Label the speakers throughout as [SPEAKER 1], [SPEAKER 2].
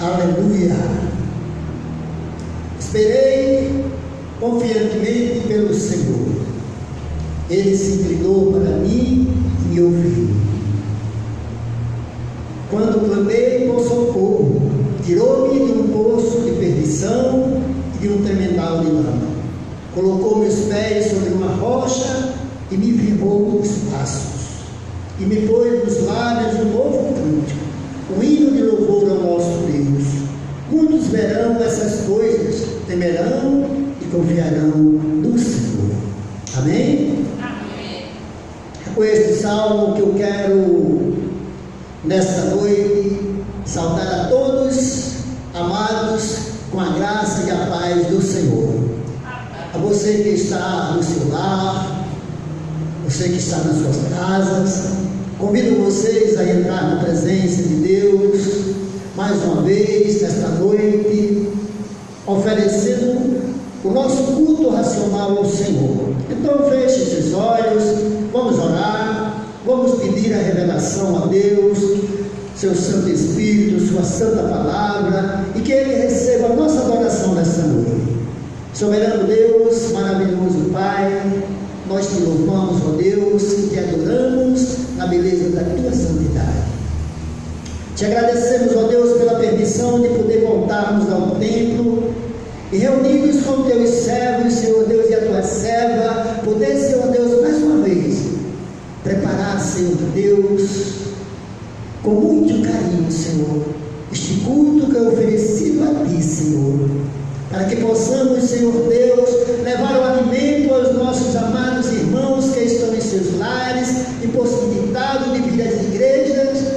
[SPEAKER 1] Aleluia. Esperei confiantemente pelo Senhor. Ele se inclinou para mim e me ouviu. Quando clamei por socorro, tirou-me de um poço de perdição e de um tremendal de lama. Colocou meus pés sobre uma rocha e me firmou os passos. E me pôs nos lábios um novo cântico, um hino de louvor ao nosso Deus. Muitos verão essas coisas, temerão e confiarão no Senhor. Amém? Amém. É com este salmo que eu quero, nesta noite, saudar a todos, amados, com a graça e a paz do Senhor. A você que está no seu lar, você que está nas suas casas, convido vocês a entrar na presença de Deus, mais uma vez, nesta noite, oferecendo o nosso culto racional ao Senhor. Então feche seus olhos, vamos orar, vamos pedir a revelação a Deus, seu Santo Espírito, sua Santa Palavra, e que Ele receba a nossa adoração nesta noite. Soberano Deus, maravilhoso Pai, nós te louvamos, ó Deus, e te adoramos na beleza da tua santidade. Te agradecemos, ó Deus, pela permissão de poder voltarmos ao templo e reunidos com teus servos, Senhor Deus, e a tua serva, poder, Senhor Deus, mais uma vez, preparar, Senhor Deus, com muito carinho, Senhor, este culto que é oferecido a ti, Senhor, para que possamos, Senhor Deus, levar o alimento aos nossos amados irmãos que estão em seus lares, impossibilitados de vir às igrejas,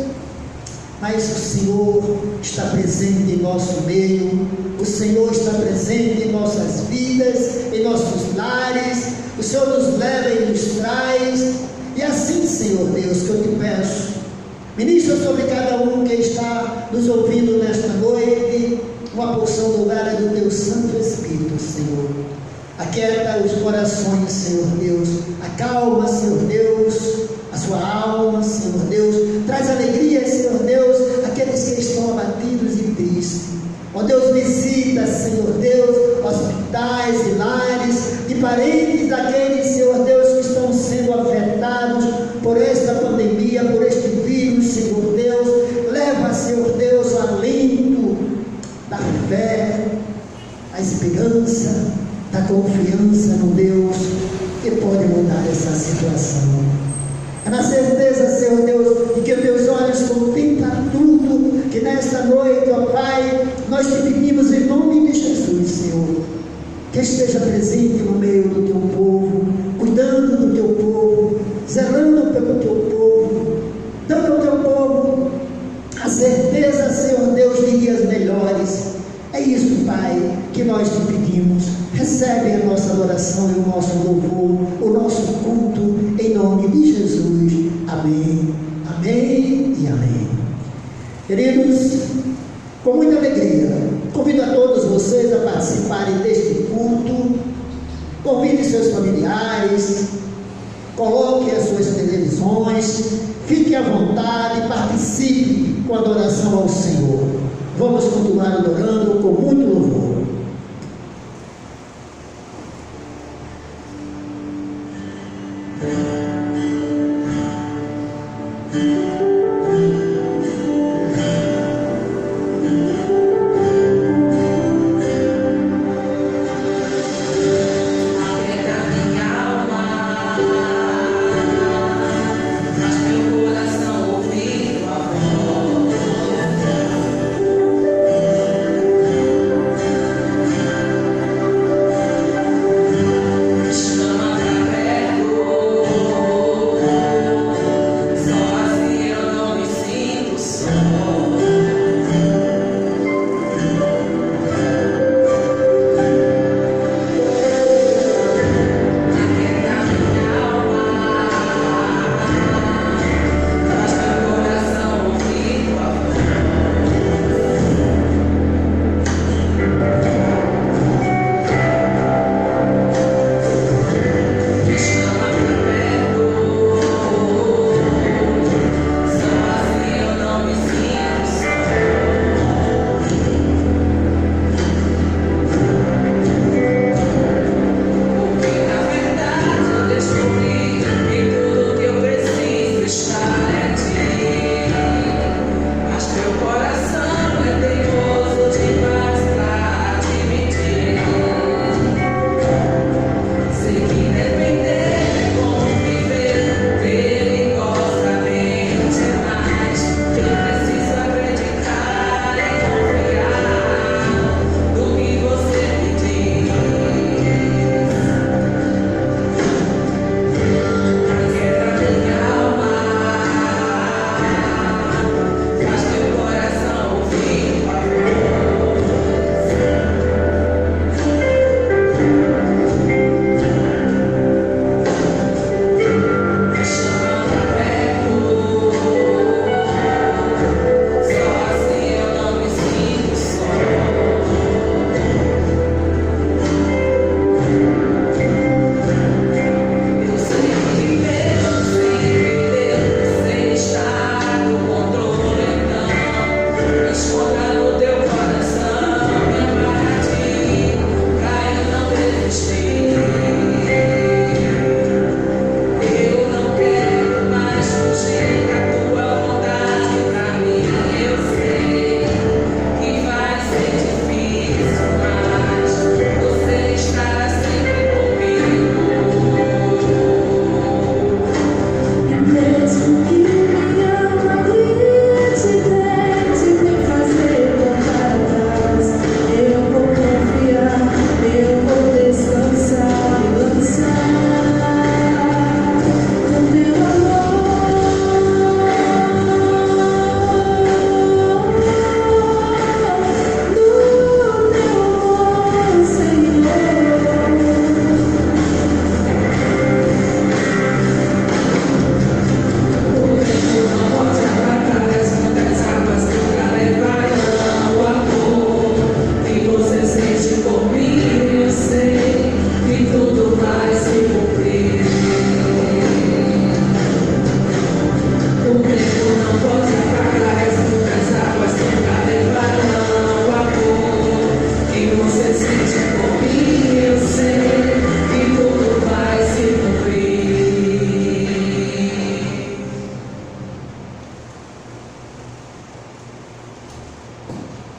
[SPEAKER 1] mas o Senhor está presente em nosso meio, o Senhor está presente em nossas vidas, em nossos lares, o Senhor nos leva e nos traz, e assim, Senhor Deus, que eu te peço, ministra sobre cada um que está nos ouvindo nesta noite, uma porção dourada do teu Santo Espírito, Senhor. Aquieta os corações, Senhor Deus, acalma, Senhor Deus, a sua alma, Senhor Deus, traz alegria, Senhor Deus, àqueles que estão abatidos e tristes. Ó Deus, visita, Senhor Deus, hospitais e lares de parentes daqueles, Senhor Deus, que estão sendo afetados por esta pandemia, por este vírus, Senhor Deus. Leva, Senhor Deus, o alento da fé, a esperança, da confiança no Deus que pode mudar essa situação. É na certeza, Senhor Deus, de que os teus olhos contemplam tudo, que nesta noite, ó Pai, nós te pedimos em nome de Jesus, Senhor, que esteja presente no meio do teu povo, cuidando do teu povo, zelando pelo teu povo, dando ao teu povo a certeza, Senhor Deus, de dias melhores. É isso, Pai, que nós te pedimos. Recebe a nossa adoração e o nosso louvor, o nosso culto, em nome de Jesus. Amém, amém e amém. Queridos, com muita alegria, convido a todos vocês a participarem deste culto. Convide seus familiares, coloque as suas televisões, fique à vontade, participe com a adoração ao Senhor. Vamos continuar adorando com muito louvor.
[SPEAKER 2] Meu coração ouvindo a voz.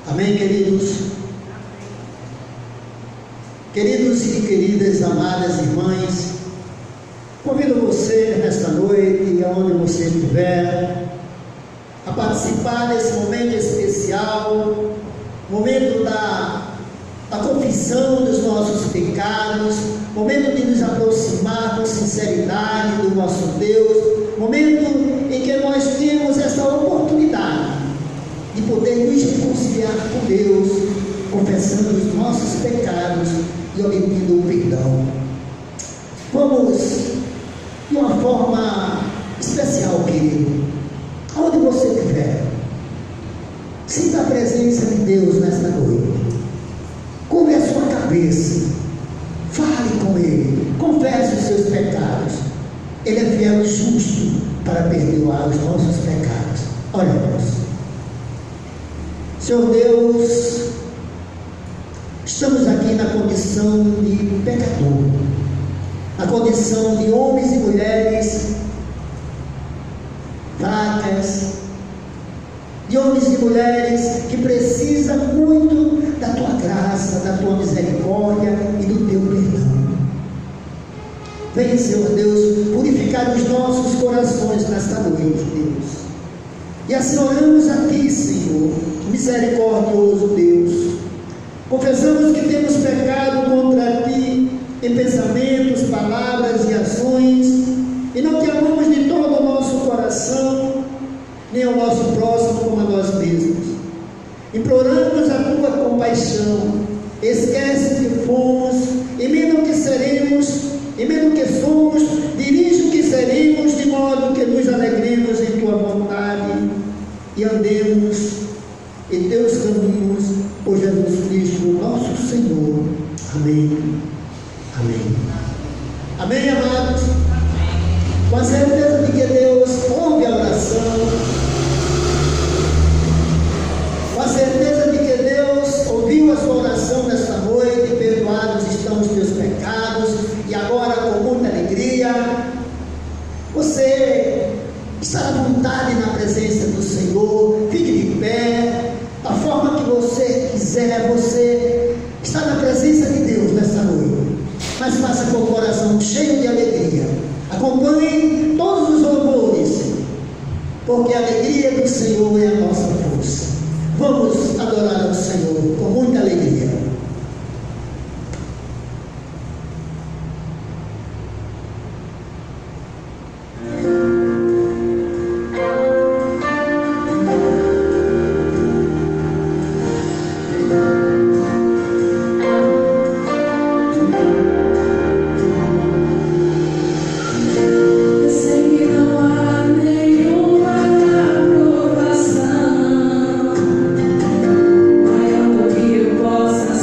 [SPEAKER 1] Amém, queridos? Queridos e queridas, amadas irmãs, convido você nesta noite, aonde você estiver, a participar desse momento especial, momento da confissão dos nossos pecados, momento de nos aproximar com sinceridade do nosso Deus, momento em que nós temos essa oportunidade de poder nos reconciliar com Deus, confessando os nossos pecados e obtendo o perdão. Vamos de uma forma especial, querido, onde você estiver, sinta a presença de Deus nesta noite. Curve a sua cabeça, fale com Ele, confesse os seus pecados. Ele é fiel e justo para perdoar os nossos pecados. Oremos. Senhor Deus, estamos aqui na condição de pecador, na condição de homens e mulheres fracas, de homens e mulheres que precisam muito da Tua graça, da Tua misericórdia e do Teu perdão. Venha, Senhor Deus, purificar os nossos corações nesta noite, Deus. E assim oramos a Ti, Senhor, misericordioso Deus. Confessamos que temos pecado contra Ti em pensamentos, palavras e ações, e não Te amamos de todo o nosso coração, nem ao nosso próximo como a nós mesmos. Imploramos a Tua compaixão. Esquece que fomos, emenda o que seremos, emenda o que somos, dirige o que seremos, de modo que nos alegremos em Tua vontade e andemos em Teus caminhos, por Jesus Cristo, nosso Senhor. Amém. Amém. Amém, amados? Com a certeza de que Deus ouve a oração, com a certeza de que Deus ouviu a sua oração nesta noite, perdoados estão os teus pecados, e agora com muita alegria, você está à vontade na presença do Senhor. Fique de pé, da forma que você quiser. Você está na presença de Deus nesta noite, mas faça com o coração cheio de alegria. Acompanhe todos os louvores, porque a alegria do Senhor é a nossa força. Vamos adorar ao Senhor com muita alegria.
[SPEAKER 2] Possa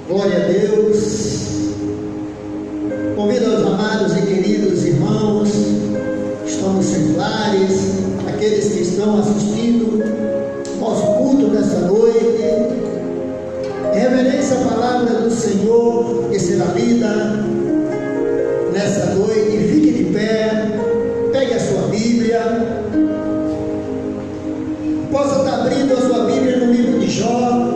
[SPEAKER 1] Glória a Deus. Convido aos amados e queridos irmãos que estão nos celulares, aqueles que estão assistindo nosso culto nesta noite, em reverência à palavra do Senhor que será lida nesta noite. Fique de pé, pegue a sua Bíblia, possa estar abrindo a sua Bíblia no livro de Jó.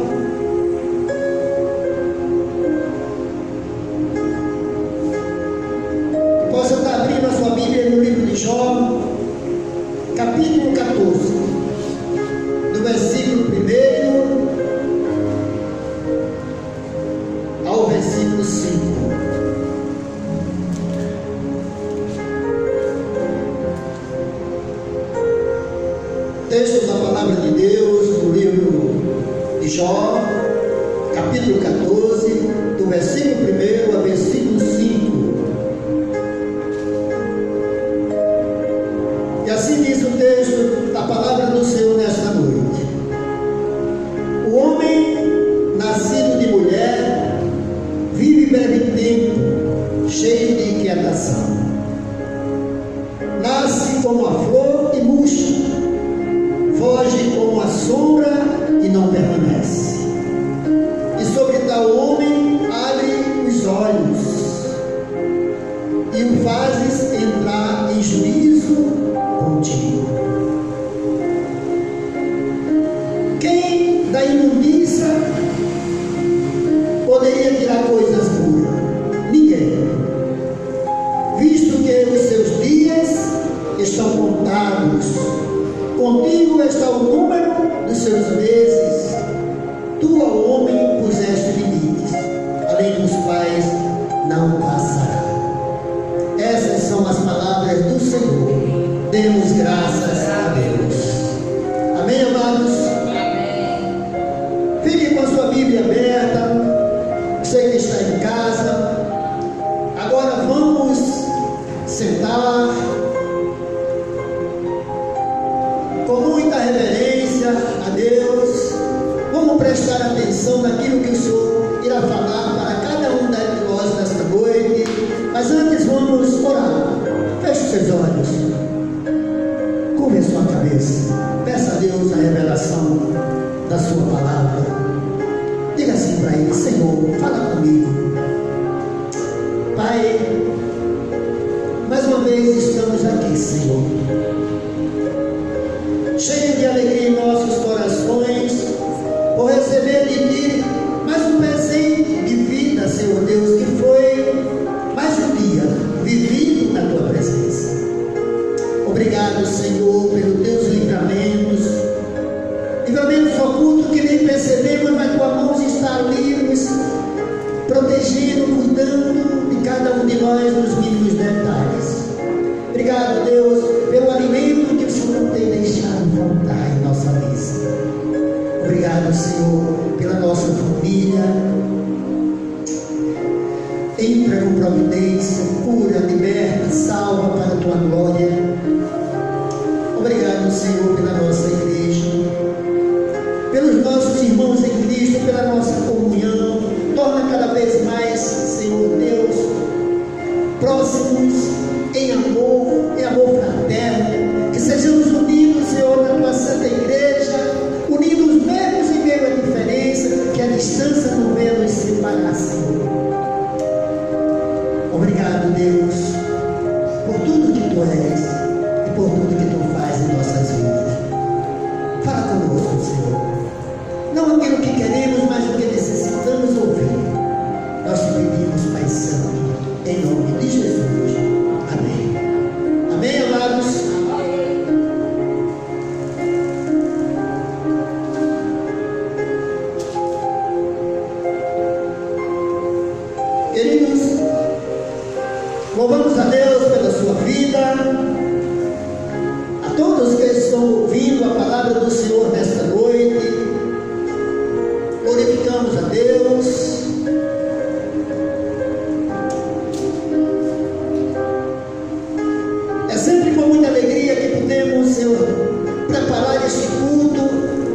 [SPEAKER 1] Possa estar abrindo a sua Bíblia no livro de Jó, capítulo 14, do versículo 1 ao versículo 5. Texto da palavra de Deus no livro de Jó, capítulo 14, do versículo 1 ao versículo 5. E assim diz o texto da palavra do Senhor nesta noite: o homem nascido de mulher vive breve tempo, cheio de inquietação. Nasce como a flor e murcha, foge como a sombra e não permanece. E sobre tal homem abre os olhos, e o fazes entrar em juízo contigo. Quem da imundícia poderia tirar coisas puras? Ninguém. Visto que os seus dias estão contados, contigo está o número dos seus meses. Tu ao homem puseste limites, além dos quais não passará. Essas são as palavras do Senhor. Demos graças a Deus. Amém, amados? Amém. Fique com a sua Bíblia aberta. Você que está em casa. Agora vamos sentar com muita reverência a Deus. Vamos prestar atenção naquilo que o Senhor irá falar para cada um de nós nesta noite. Mas antes vamos orar. Feche os seus olhos, curve a sua cabeça, peça a Deus a revelação da sua palavra. Diga assim para Ele: Senhor, fala comigo. Pai, mais uma vez estamos aqui, Senhor, cheio de alegria em nossos corações, por receber de Ti mais um presente de vida, Senhor Deus, que foi mais um dia vivido na Tua presença. Obrigado, Senhor, pelos Teus livramentos ocultos que nem percebemos, mas Tua mão está ali, nos protegendo, cuidando de cada um de nós nos mínimos detalhes. Obrigado, Deus, pelo alimento que o Senhor não tem deixado faltar em nossa mesa. Obrigado, Senhor, pela nossa família. Entra com providência, cura, liberta, salva para a Tua glória. Obrigado, Senhor, pela nossa igreja, pelos nossos irmãos em Cristo, pela nossa comunhão. Torna cada vez mais, Senhor Deus, próximos em amor fraterno, que sejamos unidos, Senhor, na Tua Santa Igreja, unidos mesmo em meio à diferença, que a distância não venha nos separar, Senhor. Obrigado, Deus, por tudo que Tu és e por tudo que Tu faz em nossas vidas. Fala conosco, Senhor. Não aquilo que queremos, mas o que necessitamos ouvir. Nós te pedimos, Pai Santo, em nome de Jesus. Amém. Amém, amados? Queridos, louvamos a Deus pela sua vida. A todos que estão ouvindo a palavra do Senhor nesta noite, glorificamos a Deus. É sempre com muita alegria que podemos, Senhor, preparar este culto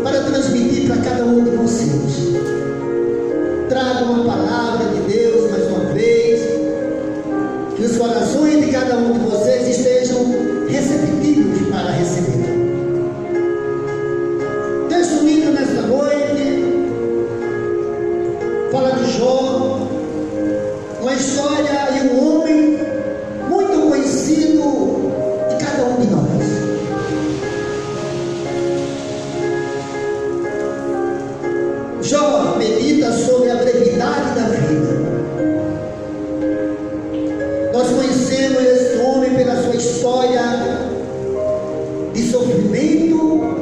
[SPEAKER 1] para transmitir para cada um de vocês. Traga uma palavra fala de Jó, uma história e um homem muito conhecido de cada um de nós. Jó medita sobre a brevidade da vida. Nós conhecemos esse homem pela sua história de sofrimento,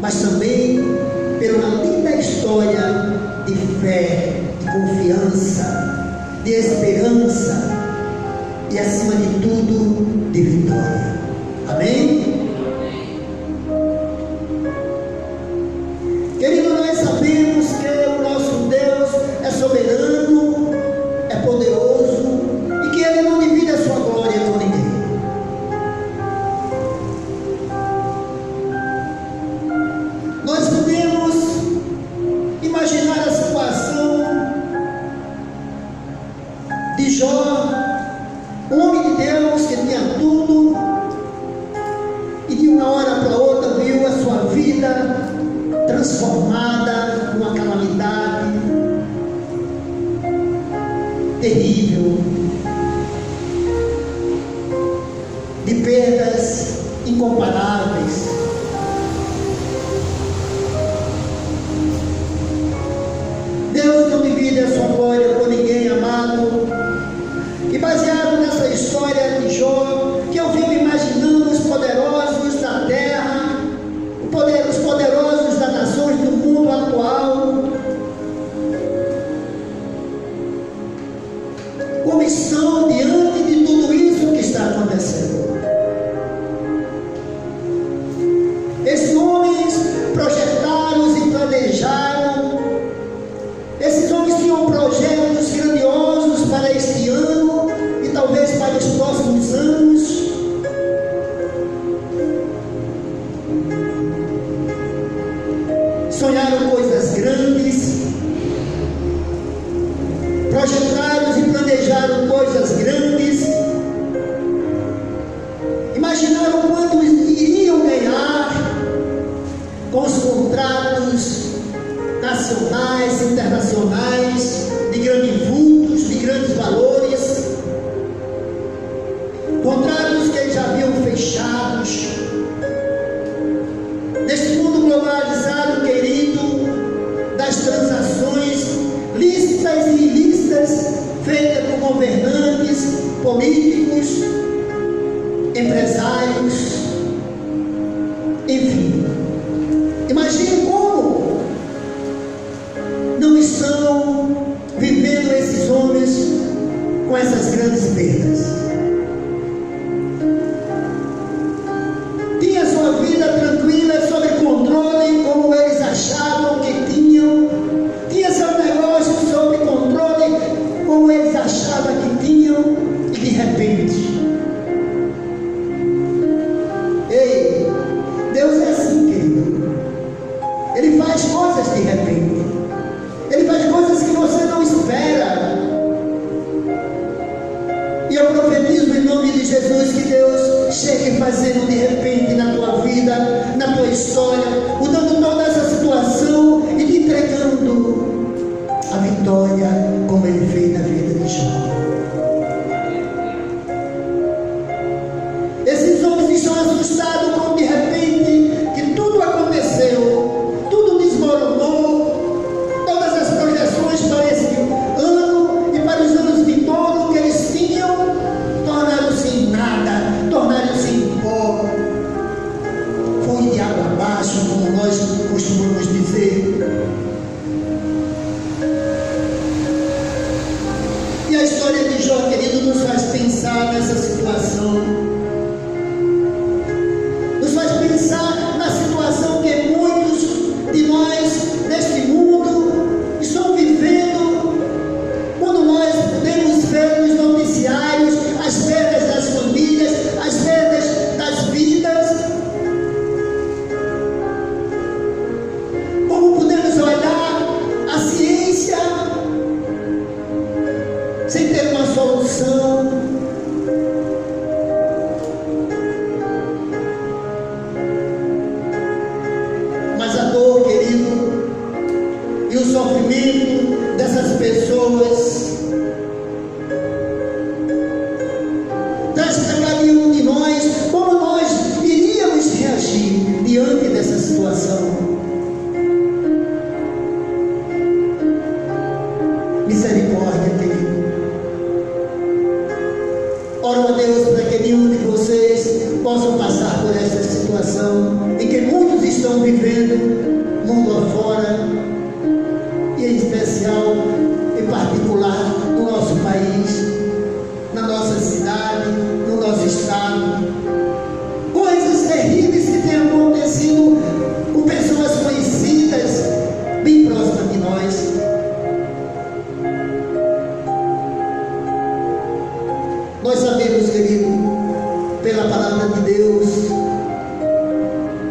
[SPEAKER 1] mas também pela linda história de fé, de confiança, de esperança e, acima de tudo, de vitória. Amém? Querido, nós sabemos que o nosso Deus é soberano, é poderoso e que Ele não divide a sua glória com ninguém. Nós podemos imaginar a situação de Jó, um homem de Deus que tinha tudo e de uma hora para outra viu a sua vida transformada numa calamidade terrível, de perdas incomparáveis. Deus não divide a sua glória com ninguém, amado. E baseado nessa história de Jó, que eu vivo imaginando os poderosos da terra, os poderosos das nações do mundo atual, como estão diante de tudo isso que está acontecendo. Esses homens projetaram e planejaram. Esses homens tinham projetos grandiosos para este ano e talvez para os próximos anos. Sonharam coisas grandes, projetaram e planejaram coisas grandes, imaginaram quanto iriam ganhar com os contratos nacionais, internacionais, de grandes vultos, de grandes valores, contratos que eles já haviam fechados. Neste mundo globalizado, querido, das transações lícitas e ilícitas feitas por governantes, políticos, empresários, enfim. Imagine como não estão vivendo esses homens com essas grandes perdas. Tinha sua vida tranquila, sob controle, como eles achavam que tinham. Tinha seu negócio sob controle, como eles achavam que tinham. E de repente, ei, Deus é assim, querido. Ele faz coisas de repente. Ele faz coisas que você não espera. E eu profetizo em nome de Jesus que Deus chegue fazendo de repente na tua vida, na tua história, mudando toda essa situação e te entregando a vitória, como Ele fez na vida de Jó. Esses homens estão assustados com de repente que tudo aconteceu, tudo desmoronou, todas as projeções para esse ano e para os anos vindouros que eles tinham tornaram-se em nada, tornaram-se em pó. Foi de água abaixo, como nós costumamos dizer. E a história de Jó, querido, nos faz pensar nessa situação. Nos faz pensar na situação que muitos de nós neste mundo estão vivendo, quando nós podemos ver nos noticiários as perdas das famílias, as perdas das vidas. Como podemos olhar a ciência sem ter uma solução. Mas a dor, querido, e o sofrimento dessas pessoas. Traz para cada um de nós como nós iríamos reagir diante dessa situação. Misericórdia, querido. Oro a Deus para que nenhum de vocês possam passar por essa situação em que muitos estão vivendo, mundo afora, e em especial, em particular, no nosso país, na nossa cidade, no nosso estado. Coisas terríveis que têm acontecido com pessoas conhecidas, bem próximas de nós. Nós sabemos, querido, pela palavra de Deus,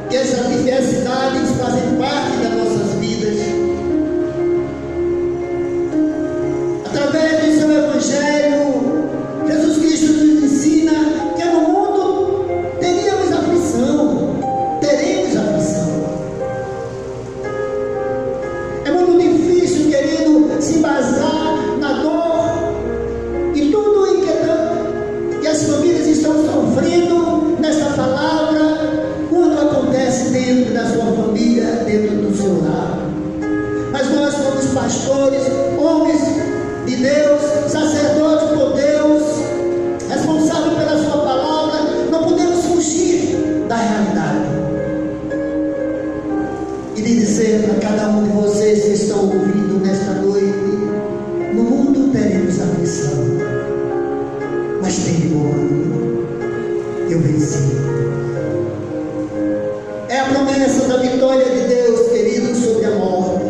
[SPEAKER 1] que as adversidades fazem parte das nossas vidas. Através do seu Evangelho, Jesus Cristo nos ensina que no mundo teremos aflição. É muito difícil, querido, se embasar na dor e tudo que as famílias estão sofrendo nessa palavra quando acontece dentro da sua família, dentro do seu lar. Mas nós somos pastores, homens de Deus, sacerdotes por Deus, responsáveis pela sua palavra, não podemos fugir da realidade. E de dizer para cada um de vocês que estão ouvindo nesta noite: no mundo teremos aflição, mas tem bom ânimo, eu venci. É a promessa da vitória de Deus, querido, sobre a morte.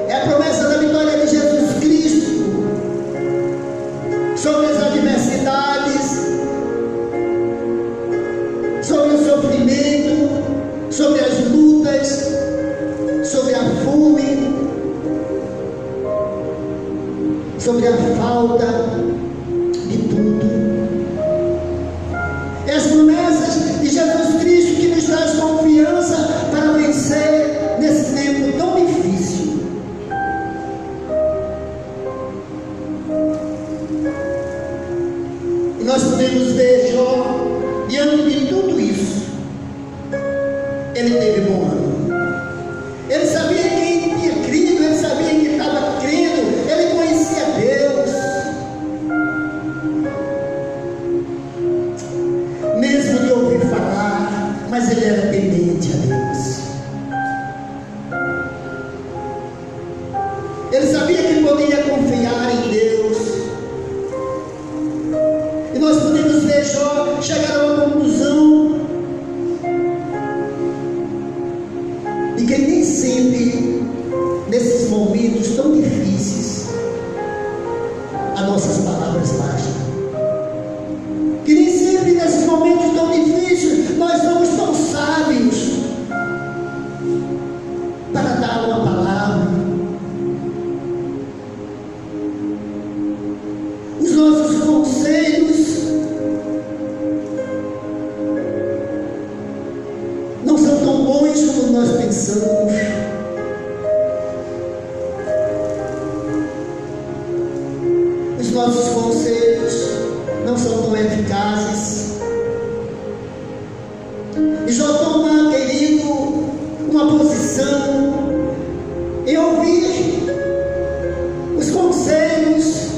[SPEAKER 1] É a promessa da vitória de Jesus Cristo sobre as adversidades, sobre o sofrimento, sobre as lutas, sobre a fome, sobre a falta de tudo. É as promessas de Jesus Cristo que nos traz confiança para vencer nesse tempo tão difícil. E nós podemos ver Jó, diante de tudo isso, ele teve bom ânimo. Ele sabia quem tinha crido, ele sabia que estava crendo, ele conhecia Deus. Mesmo de ouvir falar, mas ele era temente a Deus. Ele sabia que podia confiar em Deus. E nós podemos ver Jó chegar a uma conclusão de que nem sempre, nesses momentos tão difíceis, as nossas palavras bastam. Que nem sempre nesses momentos tão difíceis nós somos tão sábios para dar uma palavra. Os nossos conselhos não são tão bons como nós pensamos. Os nossos conselhos não são tão eficazes. E Jó toma, querido, uma posição em ouvir os conselhos,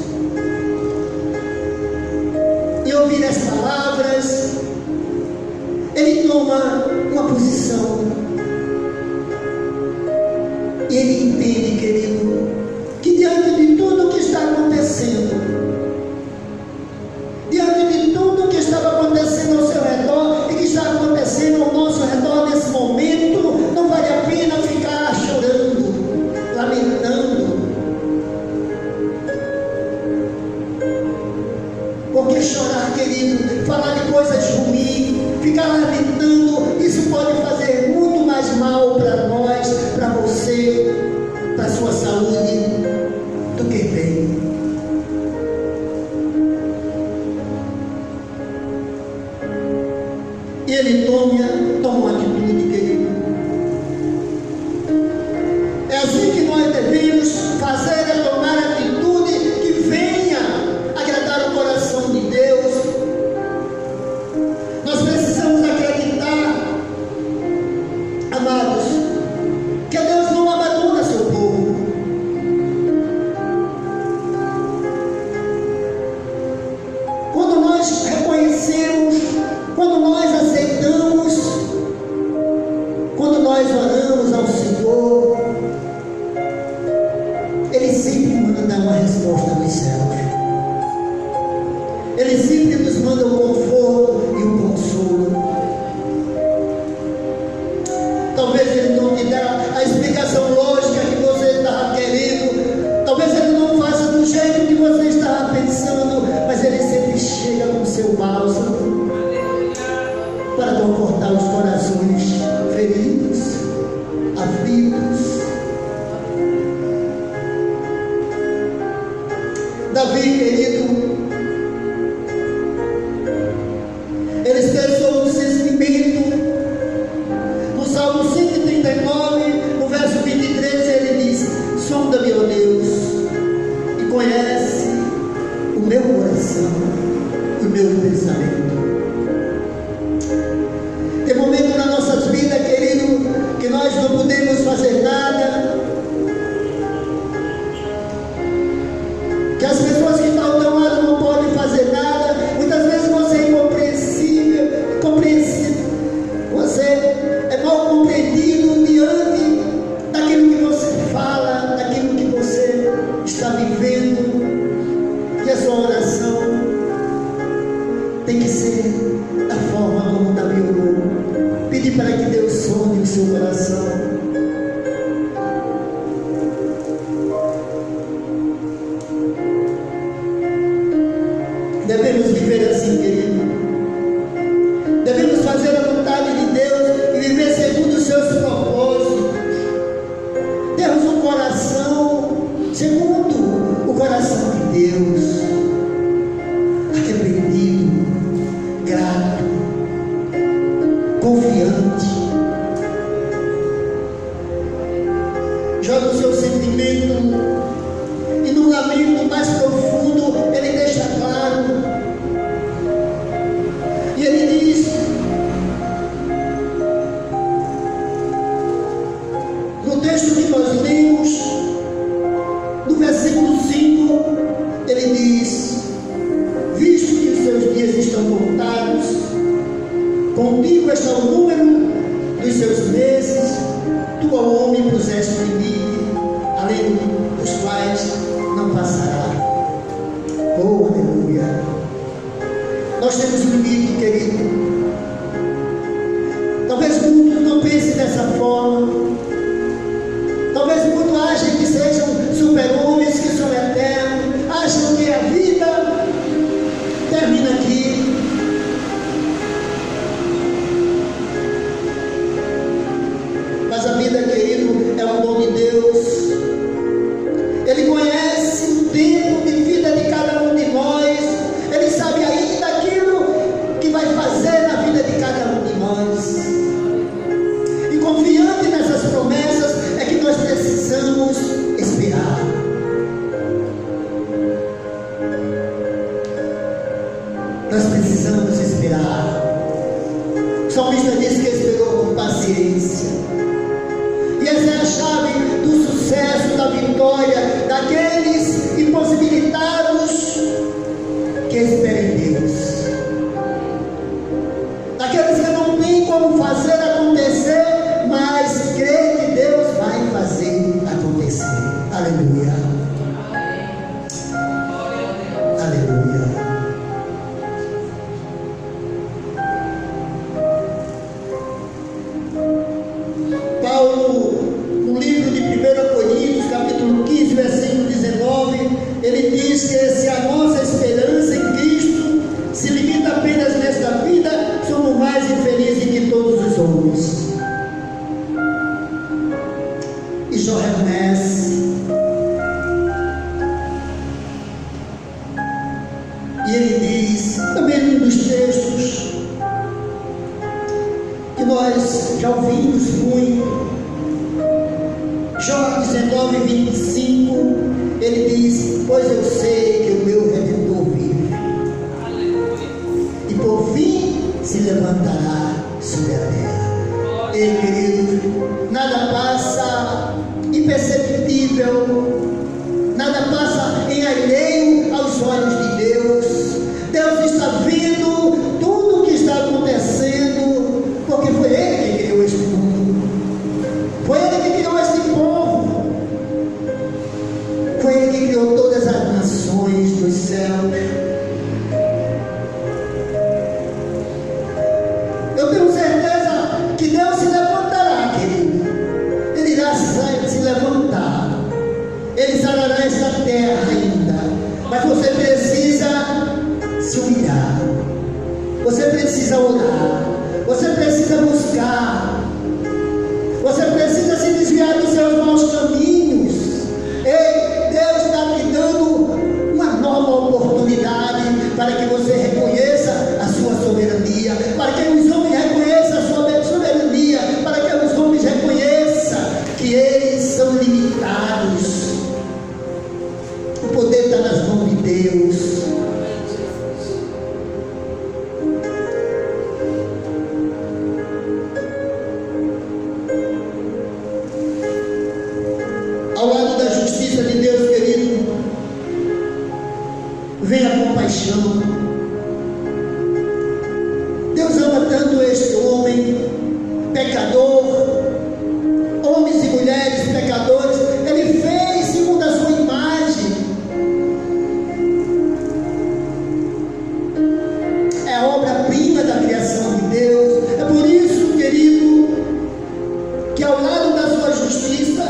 [SPEAKER 1] em ouvir as palavras. Ele toma uma posição e ele entende, querido, que diante de tudo o que está acontecendo, diante de tudo que estava acontecendo ao seu redor e que está acontecendo ao nosso redor nesse momento, não vale a pena ficar chorando, lamentando. Porque chorar, querido, falar de coisas ruins, ficar lamentando, isso pode fazer muito mais mal para nós, para você, para a sua saúde, do que bem. E ele toma uma atitude, querido. É assim que nós devemos Ele sempre manda uma resposta dos céus. Ele sempre nos manda o conforto e o consolo. Talvez Ele não te dá a explicação lógica que você estava querendo. Talvez Ele não faça do jeito que você estava pensando. Mas Ele sempre chega com o seu bálsamo para confortar os corações feridos, aflitos. Davi, querido, ele expressou um sentimento no Salmo 139, no verso 23, ele diz: sonda-me, ó Deus, e conhece o meu coração e o meu pensamento. Tem momento nas nossas vidas, querido, que nós não podemos fazer nada, que as pessoas que estão ao lado não podem fazer nada. Muitas vezes você é incompreensível, você é mal compreendido diante daquilo que você fala, daquilo que você está vivendo. E a sua oração tem que ser da forma como Davi orou. Pedir para que Deus sonde o seu coração. Devemos viver assim, querido. Devemos fazer a vontade de Deus e viver segundo os seus propósitos. Temos um coração segundo o coração de Deus, arrependido, grato, confiante. Joga o seu sentimento e no lamento mais profundo ele deixa claro. E ele diz, no texto que nós lemos, no versículo 5, ele diz: visto que os seus dias estão contados, contigo está o número dos seus meses, tu ao homem puseste limite, além dos quais não passará. Oh, aleluia! Nós temos limite, querido. Talvez muitos não pensem dessa forma. Talvez muitos achem que sejam super-homens, que são eternos, acham que a vida termina aqui. Mas a vida, querido, é um dom de Deus. Ele conhece o tempo de vida de cada um de nós. Ele sabe ainda aquilo que vai fazer na vida de cada um de nós. E confiante nessas promessas é que nós precisamos esperar. Nós precisamos esperar. O salmista diz que esperou com paciência. E essa é a chave do sucesso, da vitória, daqueles impossibilitados que esperam em Deus. Daqueles que não têm como fazer acontecer, mas crê que Deus vai fazer acontecer. Aleluia. Aleluia. Paulo, no livro de 1 Coríntios, capítulo 15, versículo 19, ele diz que se a nossa esperança em Cristo se limita apenas nesta vida, somos mais infelizes que todos os homens. E Jó reconhece. E ele diz, também num dos textos que nós já ouvimos muito, Jó 19, 25, ele diz: pois eu sei que o meu Redentor vive, e por fim se levantará sobre a terra. Ei, querido, nada passa imperceptível, nada passa em alheio aos olhos de Deus. Deus está vendo tudo o que está acontecendo, porque foi Ele que criou este mundo. céus. Eu tenho certeza que Deus se levantará, querido. Ele irá se levantar. Ele sarará essa terra ainda. Mas você precisa se humilhar. Você precisa orar. Você precisa buscar. Você precisa se desviar dos seus maus caminhos. Ei, Deus está te dando uma nova oportunidade para que você reconheça a sua soberania, para que os homens reconheçam a sua soberania, para que os homens reconheçam que eles são limitados. O poder está nas mãos de Deus. Ao lado da justiça de Deus, querido, vem a compaixão. Deus ama tanto este homem pecador, homens e mulheres pecadores. Ele fez segundo a sua imagem. É a obra-prima da criação de Deus. É por isso, querido, que ao lado da sua justiça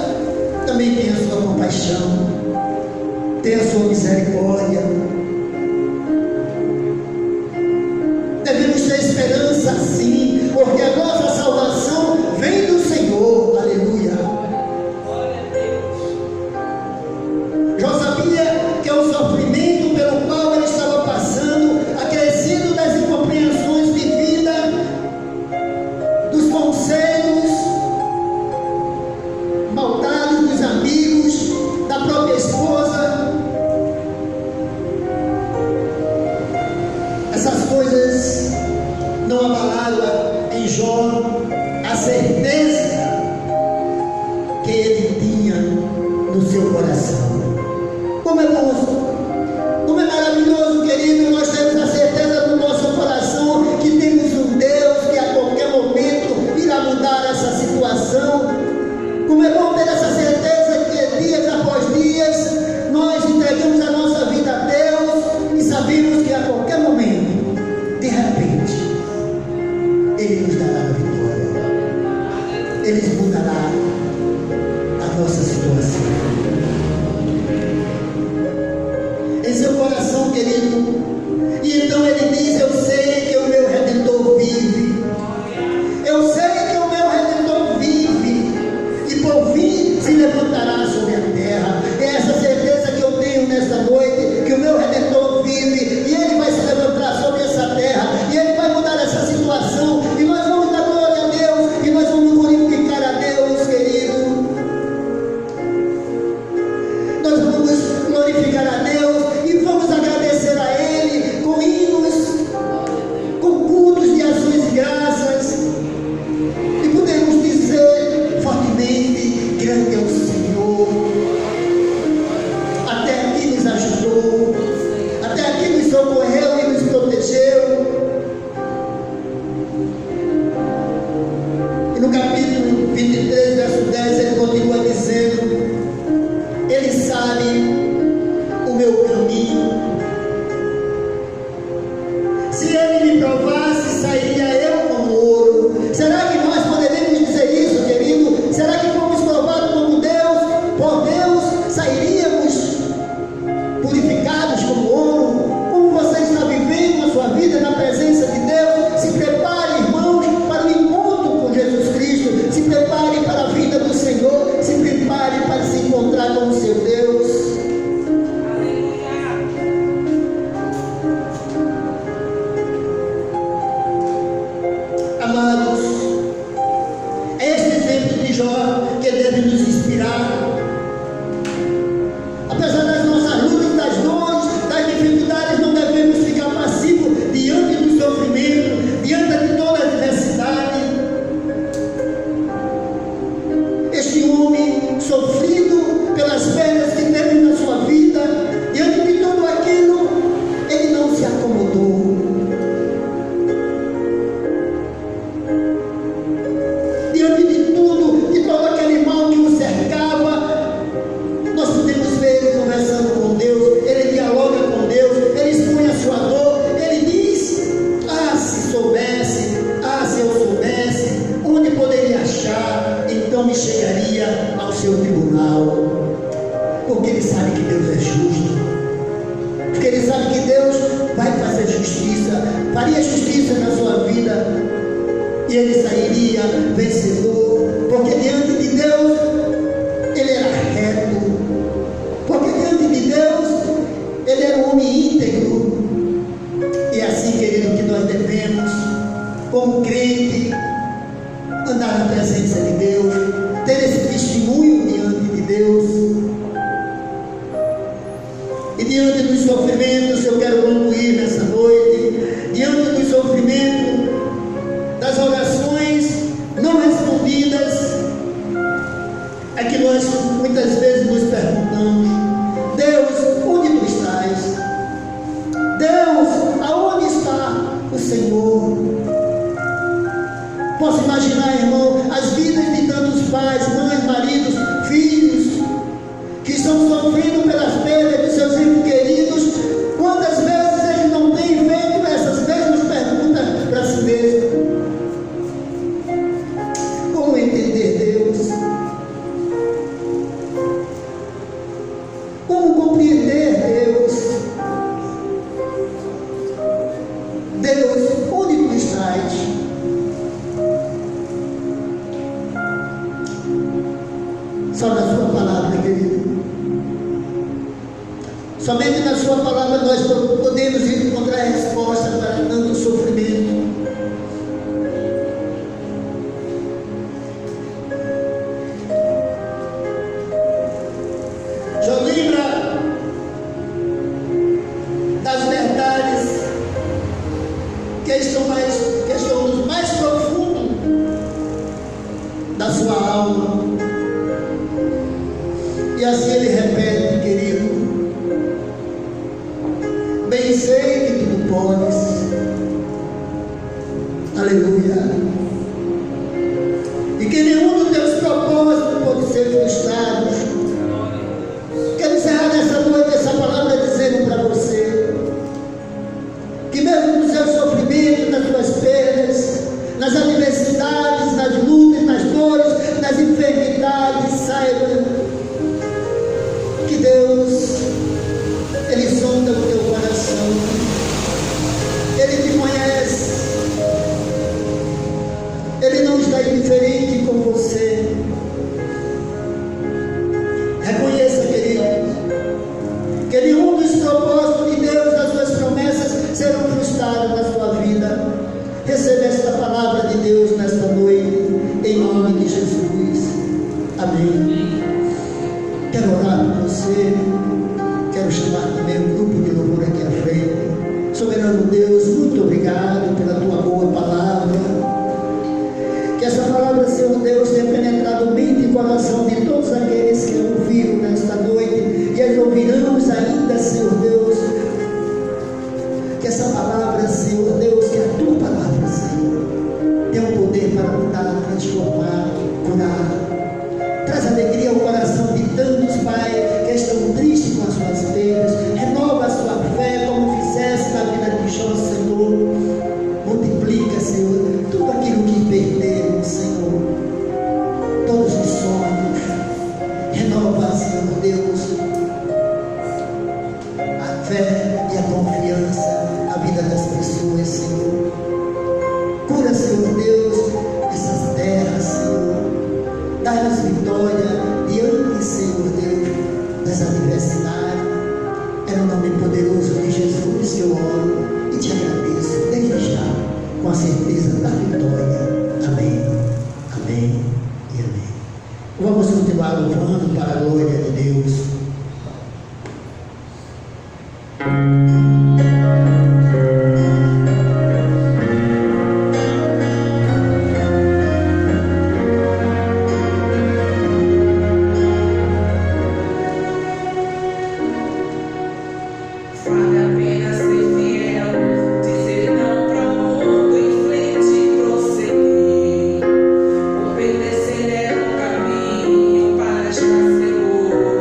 [SPEAKER 1] também tem a sua compaixão, tem a sua misericórdia. Devemos ter esperança sim, porque a nossa salvação vem do Senhor. Aleluia. Jó sabia que o sofrimento pelo qual ele estava passando, acrescido das incompreensões de vida, dos conselhos maldados dos amigos, da própria esposa, essas coisas não abalaram em Jó a certeza que ele tinha no seu coração. Como é bom, como é maravilhoso, querido, nós temos a certeza no nosso coração que temos um Deus que a qualquer momento irá mudar essa situação. Como é bom ter essa certeza que dias após dias nós entregamos a nossa vida a Deus e sabemos que a qualquer momento, de repente, Ele nos dará a vitória. Ele mudará a nossa situação. Em seu coração, querido. E então ele diz: eu sei que o meu Redentor vive. Eu sei que o meu Redentor vive. E por fim se levantará sobre a terra. É essa certeza que eu tenho nesta noite, que o meu Redentor vive, e Ele vai se levantar sobre essa terra, e Ele vai mudar essa situação, e nós vamos dar glória a Deus, e nós vamos glorificar a Deus, querido. Nós vamos glorificar a Deus, e vamos agradecer a Ele, com hinos, com cultos de ações e graças, e podemos dizer fortemente: grande é o Senhor, até aqui nos ajudou, até aqui nos socorreu e nos protegeu. E no capítulo 23, verso 10, ele continua dizendo: Ele sabe o meu caminho. Se Ele me provasse, sairia eu como ouro. Será que nós poderíamos dizer isso, querido? Será que fomos provados como Deus? Por Deus, sairíamos purificados como ouro? Como você está vivendo a sua vida na presença de Deus? Se prepare, irmãos, para o encontro com Jesus Cristo. Se prepare para a vida do Senhor. Se prepare para se encontrar com o seu Deus. Amados, é este exemplo de Jó que deve nos inspirar. Apesar das nossas lutas, das dores, das dificuldades, não devemos ficar passivos diante do sofrimento, diante de toda a adversidade. Este homem sofrido pelas perdas que teve na sua vida, diante de tudo aquilo, ele não se acomodou. Diante de tudo, de todo aquele mal que o cercava, nós podemos ver no verso porque ele sabe que Deus é justo, porque ele sabe que Deus vai fazer justiça, faria justiça na sua vida, e ele sairia vencedor, porque diante de Deus ele era reto, porque diante de Deus ele era um homem íntegro. E é assim, querido, que nós devemos, como crente, andar na presença de Deus, ter esse testemunho diante de Deus. E diante dos sofrimentos, eu quero concluir nessa noite, diante dos sofrimentos, das orações não respondidas, é que nós muitas vezes nos perguntamos: Deus, onde tu estás? Deus, aonde está o Senhor? Posso imaginar, irmão, as vidas de tantos pais, mães, maridos, filhos, que estão sofrendo pelas perdas de seus entes queridos. Quantas vezes eles não têm feito essas mesmas perguntas para si mesmos? Como entender Deus? Como compreender Deus? Deus, onde tu estás? Só na sua palavra, querido. Somente na sua palavra nós podemos encontrar a resposta para tanto sofrimento. Já lembra das verdades que estão no mais profundo da sua alma. E assim ele repete, querido: bem sei que tudo podes. Aleluia. E que nenhum dos teus propósitos pode ser frustrado. Quero encerrar nessa noite essa palavra dizendo para você que mesmo nos seus sofrimentos, nas suas perdas, nas adversidades, nas lutas, nas dores, nas enfermidades, saiba que Deus, Ele sonda o teu coração, Ele te conhece, Ele não está indiferente com você. Reconheça, querido, que nenhum dos propósitos de Deus, das suas promessas, serão frustrados na sua vida. Receba esta palavra de Deus nesta noite, em nome de Jesus. Amém. Quero orar por você, quero chamar também um grupo de louvor aqui à frente. Soberano Deus, muito obrigado pela tua boa palavra. Que essa palavra, Senhor Deus, tenha penetrado mente e coração de todos aqueles que ouviram nesta noite e as ouviremos ainda, Senhor Deus. Que essa palavra, Senhor Deus, que a tua palavra, Senhor, tenha o poder para mudar, transformar, curar. Traz alegria ao coração de tantos, Pai, que estão tristes com as suas perdas. Renova a sua fé, como fizeste na vida de Jó, Senhor. Multiplica, Senhor, tudo aquilo que perdemos, Senhor. Todos os sonhos. Renova, Senhor Deus, a fé e a confiança na vida das pessoas, Senhor. Cura, Senhor Deus, essas terras, Senhor. Dá-nos vitória diante, Senhor Deus, das adversidades. É no nome poderoso de Jesus que eu oro e te agradeço desde já, com a certeza da vitória. Amém, amém e amém. Vamos continuar louvando para a glória de Deus.
[SPEAKER 2] Obedecer é um caminho para estar seguro.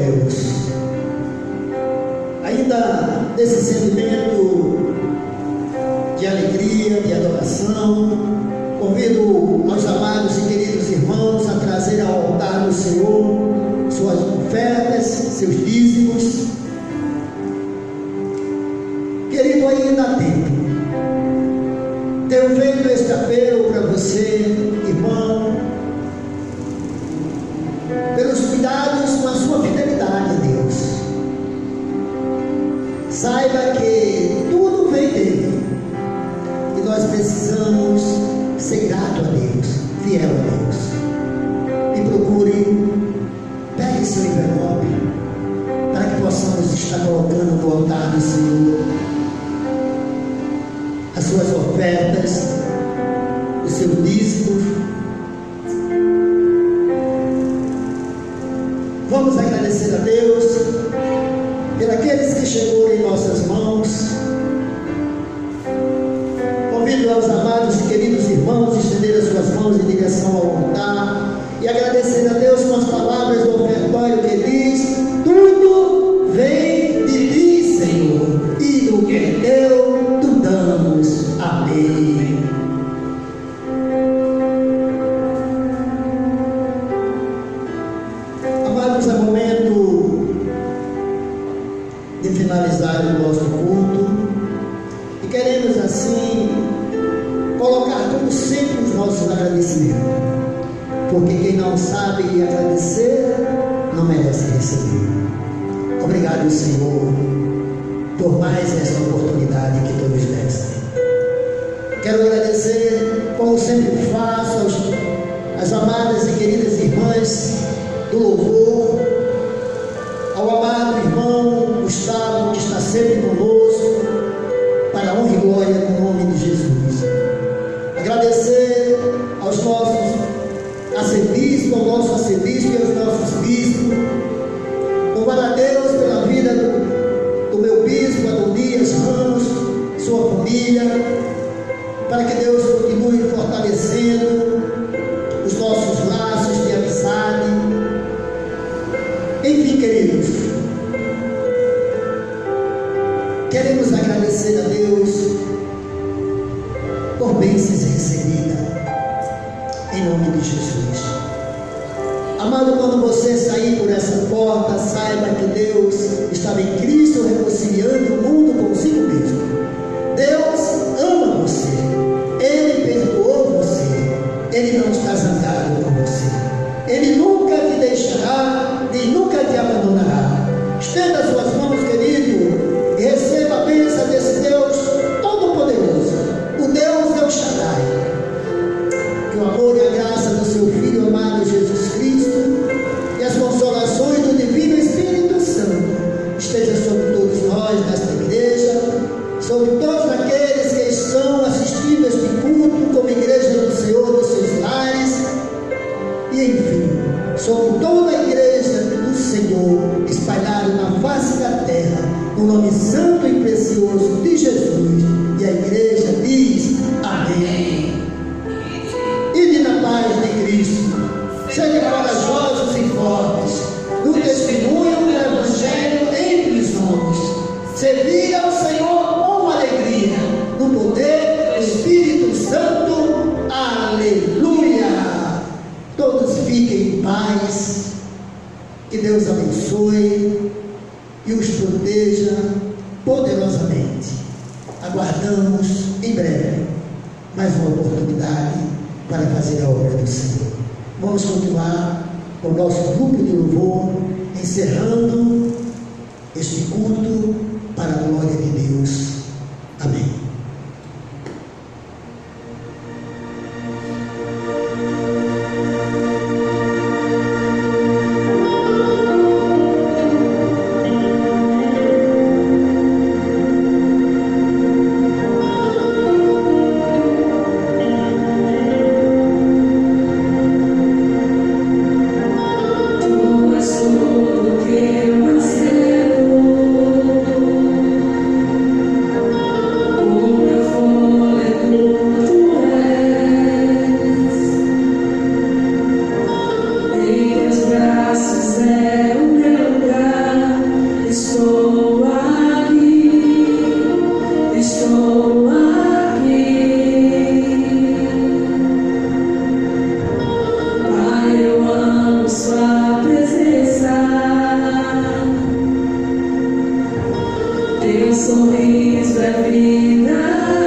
[SPEAKER 1] Deus. Ainda nesse sentimento de alegria, de adoração, convido aos amados e queridos irmãos a trazer ao altar do Senhor suas ofertas, seus dízimos. Querido, ainda há tempo. Tenho feito este apelo para você, irmão, pelos cuidados com a sua fidelidade a Deus. Saiba que tudo vem dele e nós precisamos ser grato a Deus, fiel a Deus. E procure, pegue seu envelope para que possamos estar colocando no altar do Senhor as suas ofertas, os seus dízimos. Vamos agradecer a Deus por aqueles que chegou em nossas mãos. Convido aos amados e queridos irmãos a estender as suas mãos em direção ao altar e agradecer a Deus com as palavras do ofertório que diz: tudo vem de ti, Senhor, e do que é teu tu damos. Amém. Amados, é momento de finalizar o nosso culto e queremos assim colocar como sempre os nossos agradecimentos, porque quem não sabe agradecer não merece receber. Obrigado, Senhor, por mais esta oportunidade que tu nos deste. Quero agradecer, como sempre faço, às amadas e queridas irmãs do louvor, ao amado irmão Gustavo, que está sempre conosco, para a honra e glória do nome de Jesus. Agradecer aos nossos arcebispos, ao nosso arcebispo e aos nossos bispos. Louvar a Deus pela vida do meu bispo Adonias Ramos, sua família, para que Deus continue fortalecendo os nossos laços de amizade. Enfim, queridos, queremos agradecer a Deus por bênçãos recebidas, em nome de Jesus. Amado, quando você sair por essa porta, saiba que Deus estava em Cristo reconciliando o mundo consigo mesmo. Deus ama você, Ele perdoou você, Ele não está zangado com você, Ele nunca te deixará, nem nunca te abandonará. Estenda as suas mãos, querido, e receba a bênção desse Deus Todo-Poderoso, o Deus El Shaddai. Que o amor e a graça do seu Filho amado Jesus Cristo e as consolações do Divino Espírito Santo estejam sobre todos nós nesta igreja, sobre todos aqueles que estão assistindo este culto como igreja do Senhor dos seus lares, e enfim, sobre toda a igreja do Senhor espalhada na face da terra, no nome santo e precioso de Jesus. E a igreja diz amém. Ide na paz de Cristo, sede corajosos e fortes, no testemunho do Evangelho entre os homens. Servir ao Senhor com alegria, no poder do Espírito Santo. Aleluia! Todos fiquem em paz, que Deus abençoe e os proteja poderosamente. Aguardamos em breve mais uma oportunidade para fazer a obra do Senhor. Vamos continuar com o nosso grupo de louvor, encerrando este culto para a glória de Deus. Amém.
[SPEAKER 2] sorriso é vida.